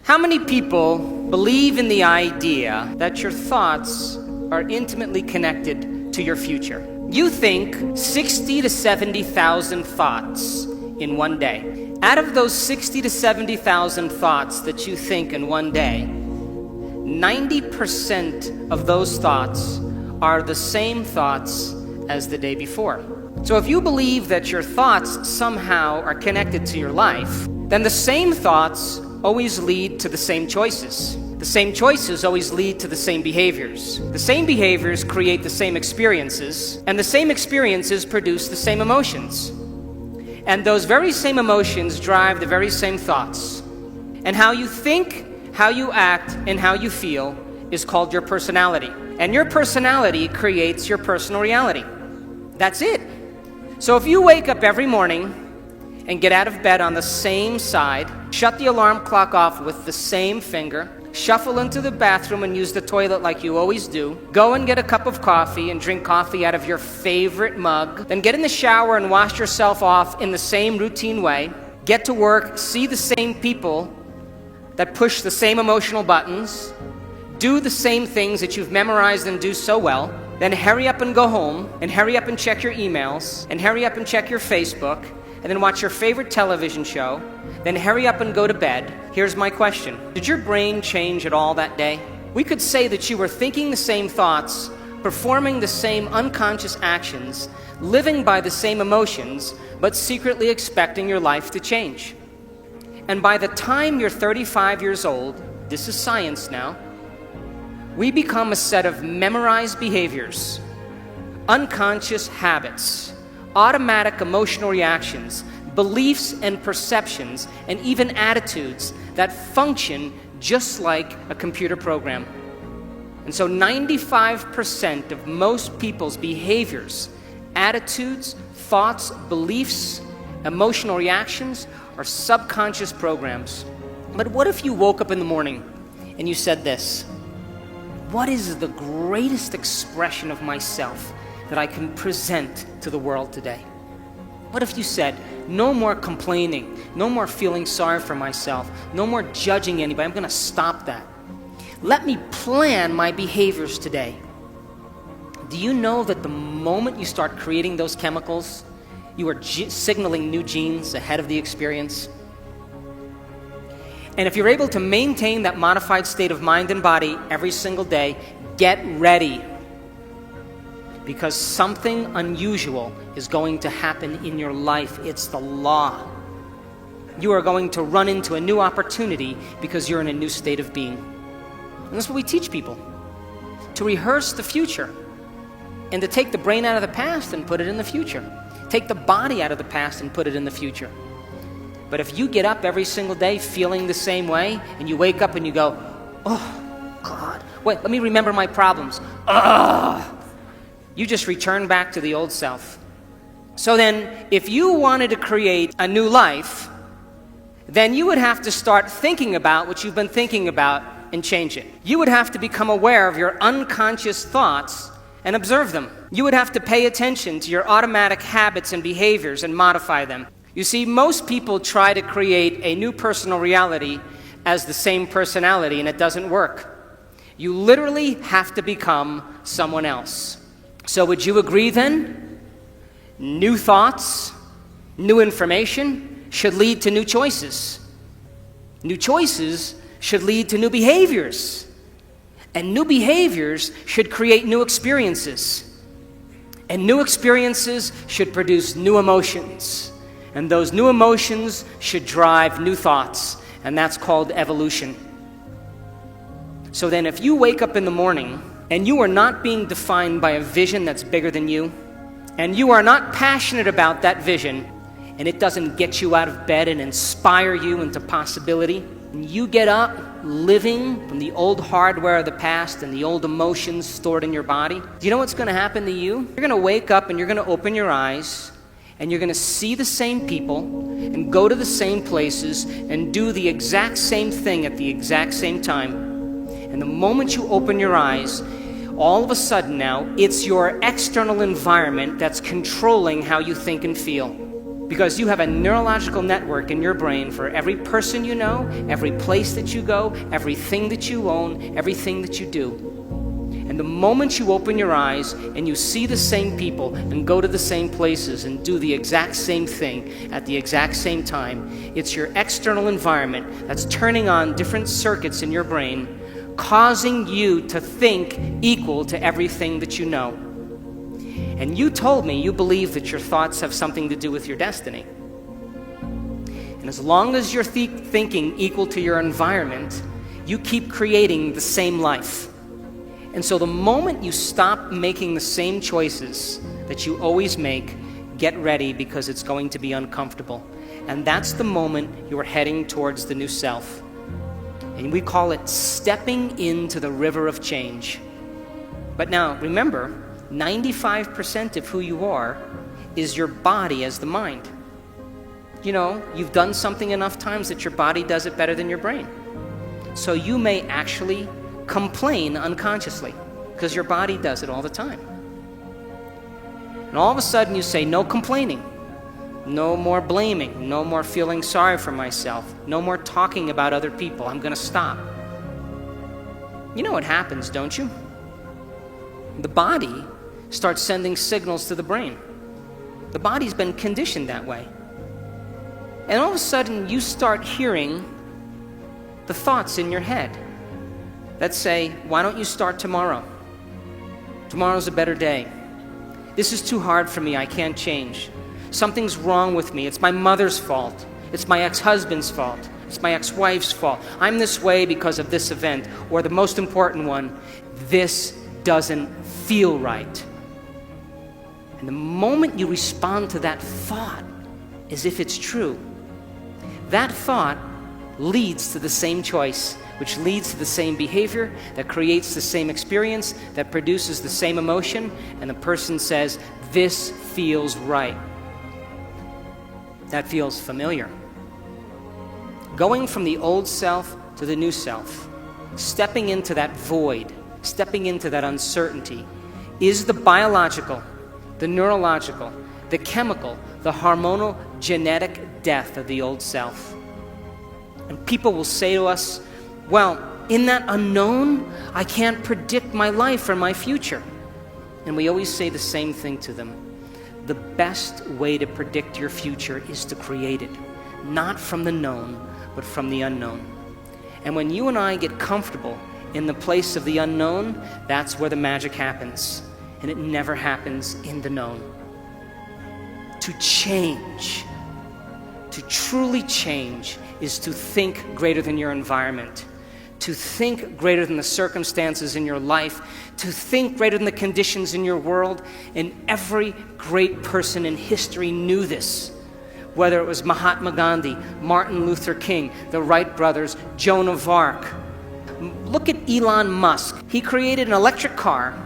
How many people believe in the idea that your thoughts are intimately connected to your future? You think 60 to 70,000 thoughts in one day. Out of those 60 to 70,000 thoughts that you think in one day, 90% of those thoughts are the same thoughts as the day before. So if you believe that your thoughts somehow are connected to your life, then the same thoughts always lead to the same choices. The same choices always lead to the same behaviors. The same behaviors create the same experiences, and the same experiences produce the same emotions. And those very same emotions drive the very same thoughts. And how you think, how you act, and how you feel is called your personality. And your personality creates your personal reality. That's it. So if you wake up every morning and get out of bed on the same side, shut the alarm clock off with the same finger, shuffle into the bathroom and use the toilet like you always do, go and get a cup of coffee and drink coffee out of your favorite mug, then get in the shower and wash yourself off in the same routine way, get to work, see the same people that push the same emotional buttons, do the same things that you've memorized and do so well, then hurry up and go home, and hurry up and check your emails, and hurry up and check your Facebook, and then watch your favorite television show, then hurry up and go to bed. Here's my question. Did your brain change at all that day? We could say that you were thinking the same thoughts, performing the same unconscious actions, living by the same emotions, but secretly expecting your life to change. And by the time you're 35 years old, this is science now, we become a set of memorized behaviors, unconscious habits, automatic emotional reactions, beliefs and perceptions, and even attitudes that function just like a computer program. And so 95% of most people's behaviors, attitudes, thoughts, beliefs, emotional reactions are subconscious programs. But what if you woke up in the morning and you said this: what is the greatest expression of myself that I can present to the world today? What if you said, no more complaining, no more feeling sorry for myself, no more judging anybody, I'm going to stop that. Let me plan my behaviors today. Do you know that the moment you start creating those chemicals, you are signaling new genes ahead of the experience? And if you're able to maintain that modified state of mind and body every single day, get ready. Because something unusual is going to happen in your life. It's the law. You are going to run into a new opportunity because you're in a new state of being. And that's what we teach people. To rehearse the future. And to take the brain out of the past and put it in the future. Take the body out of the past and put it in the future. But if you get up every single day feeling the same way, and you wake up and you go, oh, God, wait, let me remember my problems. You just return back to the old self. So then, if you wanted to create a new life, then you would have to start thinking about what you've been thinking about and change it. You would have to become aware of your unconscious thoughts and observe them. You would have to pay attention to your automatic habits and behaviors and modify them. You see, most people try to create a new personal reality as the same personality, and it doesn't work. You literally have to become someone else. So would you agree then? New thoughts, new information should lead to new choices. New choices should lead to new behaviors. And new behaviors should create new experiences. And new experiences should produce new emotions. And those new emotions should drive new thoughts. And that's called evolution. So then if you wake up in the morning and you are not being defined by a vision that's bigger than you, and you are not passionate about that vision, and it doesn't get you out of bed and inspire you into possibility, and you get up living from the old hardware of the past and the old emotions stored in your body, do you know what's going to happen to you? You're going to wake up and you're going to open your eyes, and you're going to see the same people and go to the same places and do the exact same thing at the exact same time. And the moment you open your eyes, all of a sudden now, it's your external environment that's controlling how you think and feel. Because you have a neurological network in your brain for every person you know, every place that you go, everything that you own, everything that you do. And the moment you open your eyes and you see the same people and go to the same places and do the exact same thing at the exact same time, it's your external environment that's turning on different circuits in your brain, causing you to think equal to everything that you know. And you told me you believe that your thoughts have something to do with your destiny. And as long as you're thinking equal to your environment, you keep creating the same life. And so the moment you stop making the same choices that you always make, get ready, because it's going to be uncomfortable. And that's the moment you're heading towards the new self. And we call it stepping into the river of change. But now, remember, 95% of who you are is your body as the mind. You know, you've done something enough times that your body does it better than your brain. So you may actually complain unconsciously because your body does it all the time. And all of a sudden you say, no complaining, no more blaming, no more feeling sorry for myself, no more talking about other people. I'm going to stop. You know what happens, don't you? The body starts sending signals to the brain. The body's been conditioned that way. And all of a sudden you start hearing the thoughts in your head that say, why don't you start tomorrow? Tomorrow's a better day. This is too hard for me, I can't change. Something's wrong with me, it's my mother's fault. It's my ex-husband's fault. It's my ex-wife's fault. I'm this way because of this event. Or the most important one, this doesn't feel right. And the moment you respond to that thought as if it's true, that thought leads to the same choice, which leads to the same behavior, that creates the same experience, that produces the same emotion, and the person says, this feels right. That feels familiar. Going from the old self to the new self, stepping into that void, stepping into that uncertainty, is the biological, the neurological, the chemical, the hormonal, genetic death of the old self. And people will say to us, well, in that unknown, I can't predict my life or my future. And we always say the same thing to them. The best way to predict your future is to create it, not from the known, but from the unknown. And when you and I get comfortable in the place of the unknown, that's where the magic happens. And it never happens in the known. To change, to truly change, is to think greater than your environment, to think greater than the circumstances in your life, to think greater than the conditions in your world. And every great person in history knew this, whether it was Mahatma Gandhi, Martin Luther King, the Wright brothers, Joan of Arc. Look at Elon Musk. He created an electric car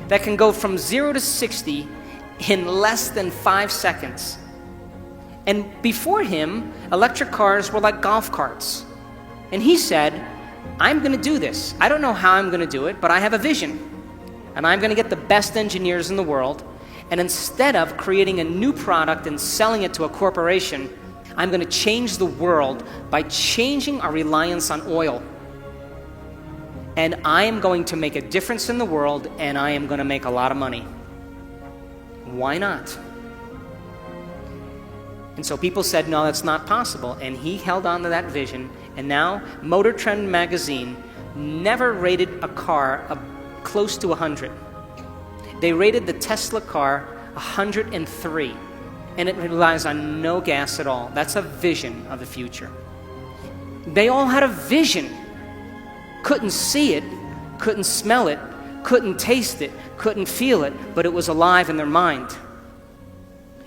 that can go from 0 to 60 in less than 5 seconds. And before him, electric cars were like golf carts. And he said, I'm going to do this. I don't know how I'm going to do it, but I have a vision. And I'm going to get the best engineers in the world. And instead of creating a new product and selling it to a corporation, I'm going to change the world by changing our reliance on oil. And I am going to make a difference in the world, and I am going to make a lot of money. Why not? And so people said, no, that's not possible. And he held on to that vision. And now Motor Trend magazine never rated a car close to 100. They rated the Tesla car 103. And it relies on no gas at all. That's a vision of the future. They all had a vision. Couldn't see it, couldn't smell it, couldn't taste it, couldn't feel it, but it was alive in their mind.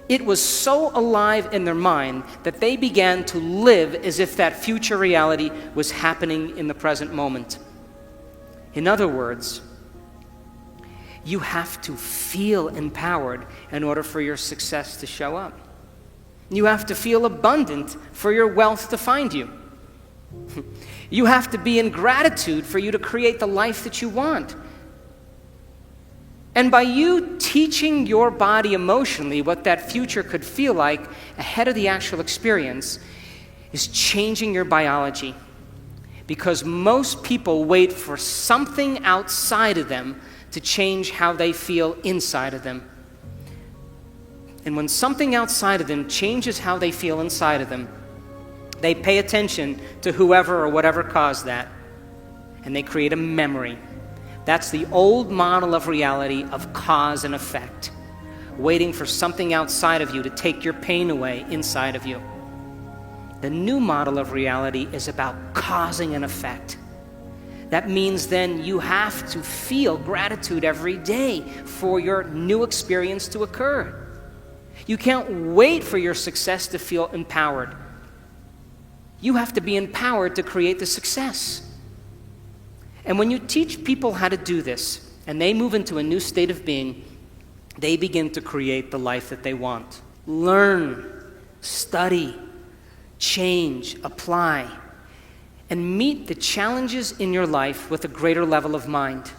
It was so alive in their mind that they began to live as if that future reality was happening in the present moment. In other words, you have to feel empowered in order for your success to show up. You have to feel abundant for your wealth to find you. You have to be in gratitude for you to create the life that you want. And by you teaching your body emotionally what that future could feel like ahead of the actual experience is changing your biology. Because most people wait for something outside of them to change how they feel inside of them. And when something outside of them changes how they feel inside of them, they pay attention to whoever or whatever caused that, and they create a memory. That's the old model of reality of cause and effect, waiting for something outside of you to take your pain away inside of you. The new model of reality is about causing an effect. That means then you have to feel gratitude every day for your new experience to occur. You can't wait for your success to feel empowered. You have to be empowered to create the success. And when you teach people how to do this, and they move into a new state of being, they begin to create the life that they want. Learn, study, change, apply, and meet the challenges in your life with a greater level of mind.